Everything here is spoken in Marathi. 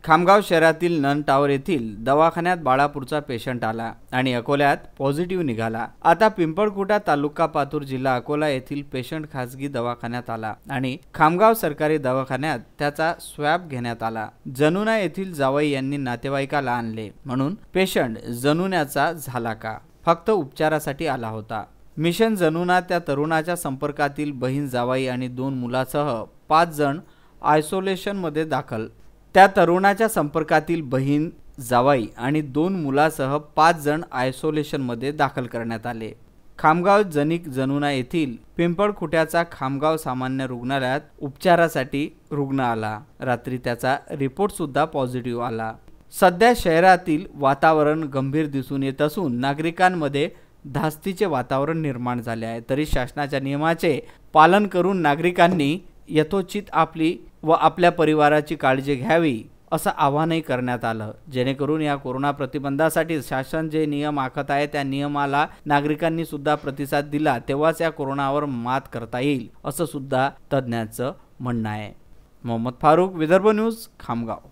खामगाव शहरातील नन टावर येथील दवाखान्यात बाळापूरचा पेशंट आला आणि अकोल्यात पॉझिटिव्ह निघाला। आता पिंपळखुटा तालुका पातूर जिल्हा अकोला येथील पेशंट खासगी दवाखान्यात आला आणि खामगाव सरकारी दवाखान्यात त्याचा स्वॅब घेण्यात आला। जनुना येथील जावई यांनी नातेवाईकाला आणले म्हणून पेशंट जनुन्याचा झाला का, फक्त उपचारासाठी आला होता। मिशन जनुना त्या तरुणाच्या संपर्कातील बहीण जावई आणि 2 मुलासह 5 जण आयसोलेशन मध्ये दाखल। त्या तरुणाच्या संपर्कातील बहीण जावई आणि 2 मुलासह 5 जण आयसोलेशन मध्ये दाखल करण्यात आले। खामगाव जनिक जनुना येथील पिंपळखुट्याचा खामगाव सामान्य रुग्णालयात उपचारासाठी रुग्ण आला। रात्री त्याचा रिपोर्ट सुद्धा पॉझिटिव्ह आला। सध्या शहरातील वातावरण गंभीर दिसून येत असून नागरिकांमध्ये धास्तीचे वातावरण निर्माण झाले आहे। तरी शासनाच्या नियमाचे पालन करून नागरिकांनी यथोचित आपली व आपल्या परिवाराची काळजी घ्यावी असं आवाहनही करण्यात आलं, जेणेकरून या कोरोना प्रतिबंधासाठी शासन जे नियम आखत आहे त्या नियमाला नागरिकांनी सुद्धा प्रतिसाद दिला तेव्हाच या कोरोनावर मात करता येईल असं सुद्धा तज्ञांचं म्हणणं आहे। मोहम्मद फारूक, विदर्भ न्यूज, खामगाव।